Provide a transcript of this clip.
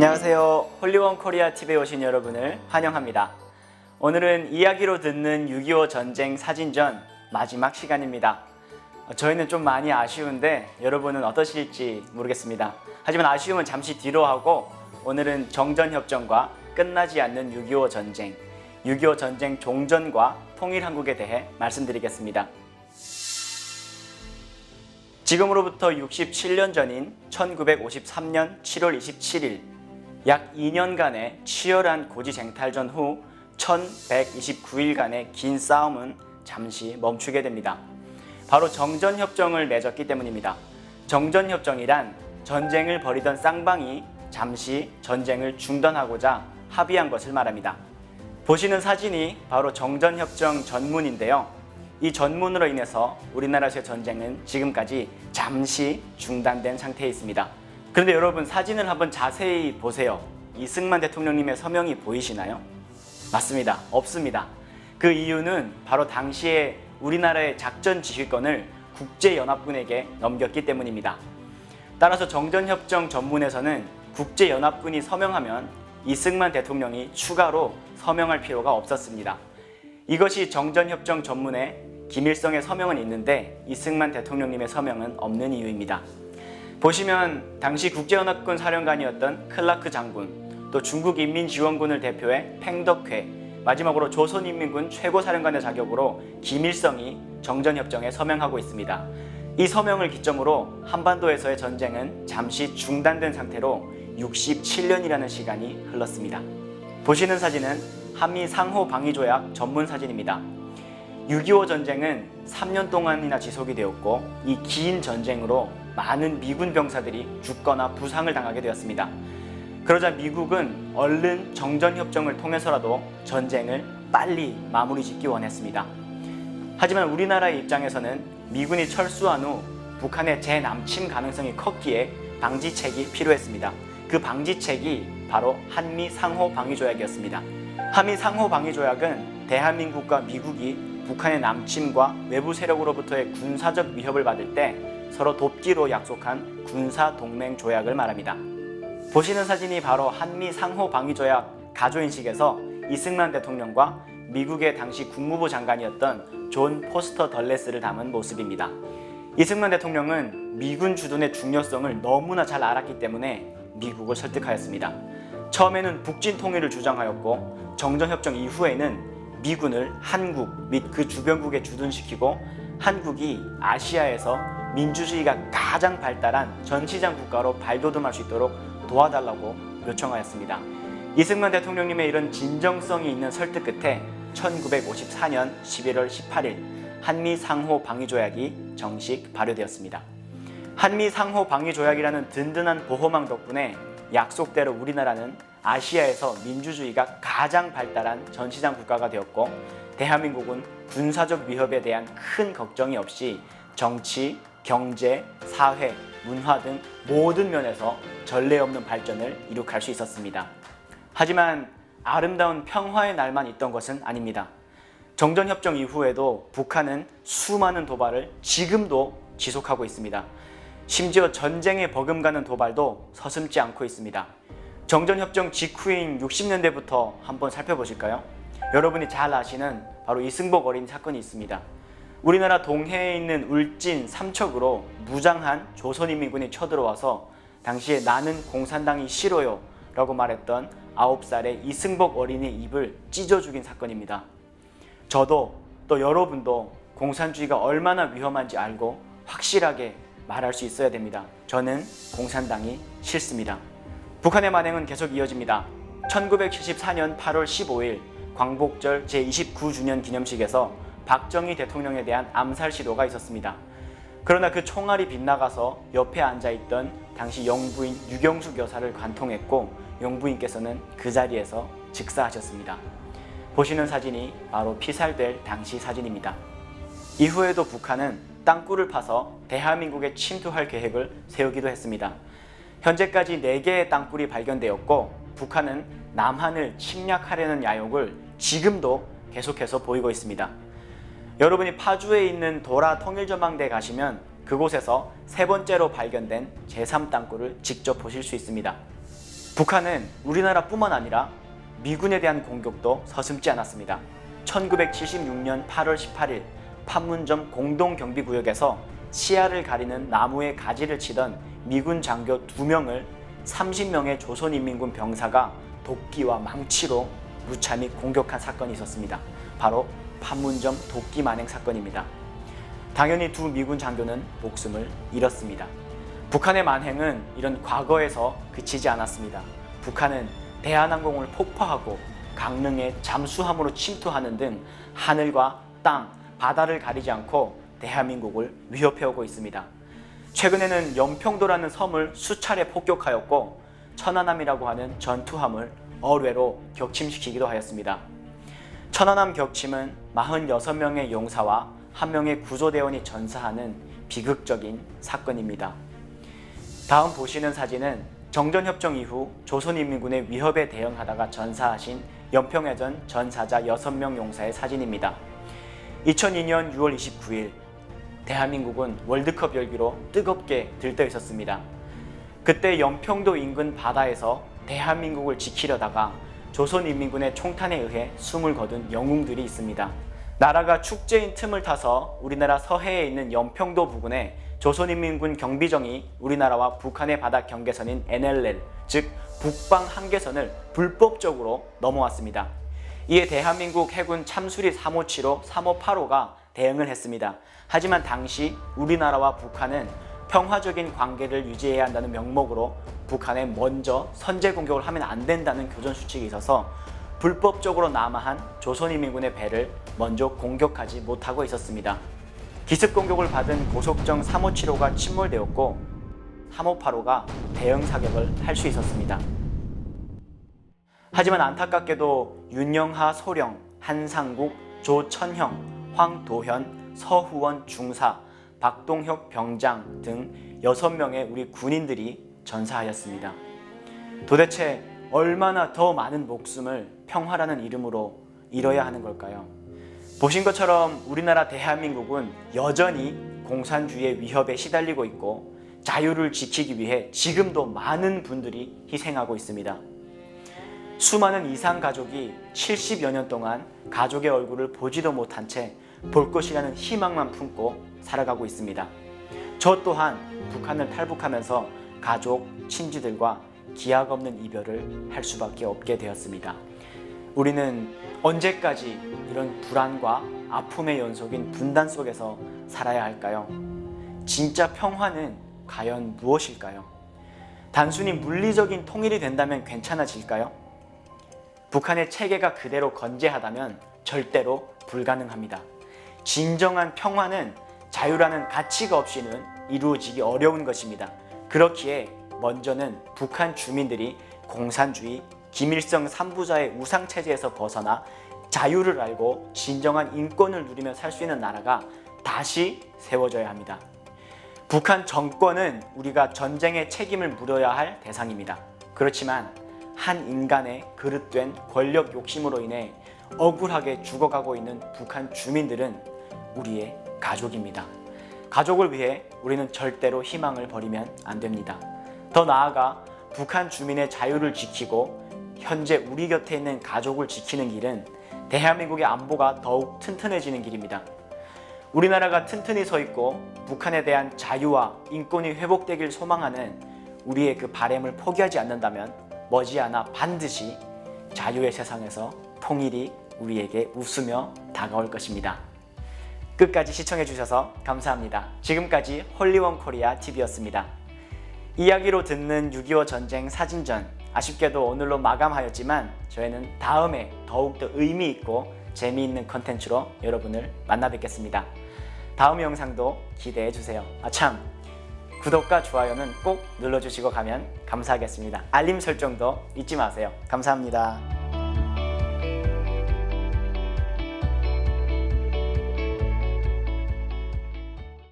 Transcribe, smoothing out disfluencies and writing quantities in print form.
안녕하세요. 홀리원 코리아 TV에 오신 여러분을 환영합니다. 오늘은 이야기로 듣는 6.25 전쟁 사진전 마지막 시간입니다. 저희는 좀 많이 아쉬운데 여러분은 어떠실지 모르겠습니다. 하지만 아쉬움은 잠시 뒤로 하고 오늘은 정전협정과 끝나지 않는 6.25 전쟁, 6.25 전쟁 종전과 통일한국에 대해 말씀드리겠습니다. 지금으로부터 67년 전인 1953년 7월 27일 약 2년간의 치열한 고지쟁탈전 후 1129일간의 긴 싸움은 잠시 멈추게 됩니다. 바로 정전협정을 맺었기 때문입니다. 정전협정이란 전쟁을 벌이던 쌍방이 잠시 전쟁을 중단하고자 합의한 것을 말합니다. 보시는 사진이 바로 정전협정 전문인데요. 이 전문으로 인해서 우리나라에서의 전쟁은 지금까지 잠시 중단된 상태에 있습니다. 그런데 여러분, 사진을 한번 자세히 보세요. 이승만 대통령님의 서명이 보이시나요? 맞습니다. 없습니다. 그 이유는 바로 당시에 우리나라의 작전 지휘권을 국제연합군에게 넘겼기 때문입니다. 따라서 정전협정 전문에서는 국제연합군이 서명하면 이승만 대통령이 추가로 서명할 필요가 없었습니다. 이것이 정전협정 전문에 김일성의 서명은 있는데 이승만 대통령님의 서명은 없는 이유입니다. 보시면 당시 국제연합군 사령관이었던 클라크 장군, 또 중국인민지원군을 대표해 팽덕회, 마지막으로 조선인민군 최고사령관의 자격으로 김일성이 정전협정에 서명하고 있습니다. 이 서명을 기점으로 한반도에서의 전쟁은 잠시 중단된 상태로 67년이라는 시간이 흘렀습니다. 보시는 사진은 한미 상호 방위조약 전문 사진입니다. 6.25 전쟁은 3년 동안이나 지속이 되었고 이 긴 전쟁으로 많은 미군 병사들이 죽거나 부상을 당하게 되었습니다. 그러자 미국은 얼른 정전협정을 통해서라도 전쟁을 빨리 마무리 짓기 원했습니다. 하지만 우리나라의 입장에서는 미군이 철수한 후 북한의 재남침 가능성이 컸기에 방지책이 필요했습니다. 그 방지책이 바로 한미 상호 방위조약이었습니다. 한미 상호 방위조약은 대한민국과 미국이 북한의 남침과 외부 세력으로부터의 군사적 위협을 받을 때 서로 돕기로 약속한 군사동맹 조약을 말합니다. 보시는 사진이 바로 한미 상호 방위조약 가조인식에서 이승만 대통령과 미국의 당시 국무부 장관이었던 존 포스터 덜레스를 담은 모습입니다. 이승만 대통령은 미군 주둔의 중요성을 너무나 잘 알았기 때문에 미국을 설득하였습니다. 처음에는 북진 통일을 주장하였고 정전협정 이후에는 미군을 한국 및 그 주변국에 주둔시키고 한국이 아시아에서 민주주의가 가장 발달한 전시장 국가로 발돋움할 수 있도록 도와달라고 요청하였습니다. 이승만 대통령님의 이런 진정성이 있는 설득 끝에 1954년 11월 18일 한미 상호 방위조약이 정식 발효되었습니다. 한미 상호 방위조약이라는 든든한 보호망 덕분에 약속대로 우리나라는 아시아에서 민주주의가 가장 발달한 전시장 국가가 되었고 대한민국은 군사적 위협에 대한 큰 걱정이 없이 정치, 경제, 사회, 문화 등 모든 면에서 전례 없는 발전을 이룩할 수 있었습니다. 하지만 아름다운 평화의 날만 있던 것은 아닙니다. 정전협정 이후에도 북한은 수많은 도발을 지금도 지속하고 있습니다. 심지어 전쟁에 버금가는 도발도 서슴지 않고 있습니다. 정전협정 직후인 60년대부터 한번 살펴보실까요? 여러분이 잘 아시는 바로 이승복 어린 사건이 있습니다. 우리나라 동해에 있는 울진 삼척으로 무장한 조선인민군이 쳐들어와서 당시에 나는 공산당이 싫어요 라고 말했던 9살의 이승복 어린이의 입을 찢어 죽인 사건입니다. 저도 또 여러분도 공산주의가 얼마나 위험한지 알고 확실하게 말할 수 있어야 됩니다. 저는 공산당이 싫습니다. 북한의 만행은 계속 이어집니다. 1974년 8월 15일 광복절 제29주년 기념식에서 박정희 대통령에 대한 암살 시도가 있었습니다. 그러나 그 총알이 빗나가서 옆에 앉아있던 당시 영부인 유경숙 여사를 관통했고 영부인께서는 그 자리에서 즉사하셨습니다. 보시는 사진이 바로 피살될 당시 사진입니다. 이후에도 북한은 땅굴을 파서 대한민국에 침투할 계획을 세우기도 했습니다. 현재까지 4개의 땅굴이 발견되었고 북한은 남한을 침략하려는 야욕을 지금도 계속해서 보이고 있습니다. 여러분이 파주에 있는 도라 통일전망대에 가시면 그곳에서 3번째로 발견된 제3땅굴을 직접 보실 수 있습니다. 북한은 우리나라뿐만 아니라 미군에 대한 공격도 서슴지 않았습니다. 1976년 8월 18일 판문점 공동경비구역에서 시야를 가리는 나무에 가지를 치던 미군 장교 2명을 30명의 조선인민군 병사가 도끼와 망치로 무참히 공격한 사건이 있었습니다. 바로 판문점 도끼 만행 사건입니다. 당연히 두 미군 장교는 목숨을 잃었습니다. 북한의 만행은 이런 과거에서 그치지 않았습니다. 북한은 대한항공을 폭파하고 강릉에 잠수함으로 침투하는 등 하늘과 땅, 바다를 가리지 않고 대한민국을 위협해오고 있습니다. 최근에는 연평도라는 섬을 수차례 폭격하였고 천안함이라고 하는 전투함을 어뢰로 격침시키기도 하였습니다. 천안함 격침은 46명의 용사와 1명의 구조대원이 전사하는 비극적인 사건입니다. 다음 보시는 사진은 정전협정 이후 조선인민군의 위협에 대응하다가 전사하신 연평해전 전사자 6명 용사의 사진입니다. 2002년 6월 29일 대한민국은 월드컵 열기로 뜨겁게 들떠 있었습니다. 그때 연평도 인근 바다에서 대한민국을 지키려다가 조선인민군의 총탄에 의해 숨을 거둔 영웅들이 있습니다. 나라가 축제인 틈을 타서 우리나라 서해에 있는 연평도 부근에 조선인민군 경비정이 우리나라와 북한의 바다 경계선인 NLL, 즉 북방 한계선을 불법적으로 넘어왔습니다. 이에 대한민국 해군 참수리 357호, 358호가 대응을 했습니다. 하지만 당시 우리나라와 북한은 평화적인 관계를 유지해야 한다는 명목으로 북한에 먼저 선제 공격을 하면 안 된다는 교전 수칙이 있어서 불법적으로 남하한 조선인민군의 배를 먼저 공격하지 못하고 있었습니다. 기습 공격을 받은 고속정 357호가 침몰되었고 358호가 대응 사격을 할 수 있었습니다. 하지만 안타깝게도 윤영하 소령, 한상국, 조천형, 황도현, 서후원 중사, 박동혁 병장 등 6명의 우리 군인들이 전사하였습니다. 도대체 얼마나 더 많은 목숨을 평화라는 이름으로 잃어야 하는 걸까요? 보신 것처럼 우리나라 대한민국은 여전히 공산주의의 위협에 시달리고 있고 자유를 지키기 위해 지금도 많은 분들이 희생하고 있습니다. 수많은 이상 가족이 70여 년 동안 가족의 얼굴을 보지도 못한 채 볼 것이라는 희망만 품고 살아가고 있습니다. 저 또한 북한을 탈북하면서 가족, 친지들과 기약 없는 이별을 할 수밖에 없게 되었습니다. 우리는 언제까지 이런 불안과 아픔의 연속인 분단 속에서 살아야 할까요? 진짜 평화는 과연 무엇일까요? 단순히 물리적인 통일이 된다면 괜찮아질까요? 북한의 체계가 그대로 건재하다면 절대로 불가능합니다. 진정한 평화는 자유라는 가치가 없이는 이루어지기 어려운 것입니다. 그렇기에 먼저는 북한 주민들이 공산주의, 김일성 3부자의 우상체제에서 벗어나 자유를 알고 진정한 인권을 누리며 살 수 있는 나라가 다시 세워져야 합니다. 북한 정권은 우리가 전쟁의 책임을 물어야 할 대상입니다. 그렇지만 한 인간의 그릇된 권력 욕심으로 인해 억울하게 죽어가고 있는 북한 주민들은 우리의 가족입니다. 가족을 위해 우리는 절대로 희망을 버리면 안 됩니다. 더 나아가 북한 주민의 자유를 지키고 현재 우리 곁에 있는 가족을 지키는 길은 대한민국의 안보가 더욱 튼튼해지는 길입니다. 우리나라가 튼튼히 서 있고 북한에 대한 자유와 인권이 회복되길 소망하는 우리의 그 바람을 포기하지 않는다면 머지않아 반드시 자유의 세상에서 통일이 우리에게 웃으며 다가올 것입니다. 끝까지 시청해주셔서 감사합니다. 지금까지 홀리원코리아 TV였습니다. 이야기로 듣는 6.25 전쟁 사진전, 아쉽게도 오늘로 마감하였지만 저희는 다음에 더욱더 의미 있고 재미있는 컨텐츠로 여러분을 만나 뵙겠습니다. 다음 영상도 기대해주세요. 아참! 구독과 좋아요는 꼭 눌러주시고 가면 감사하겠습니다. 알림 설정도 잊지 마세요. 감사합니다.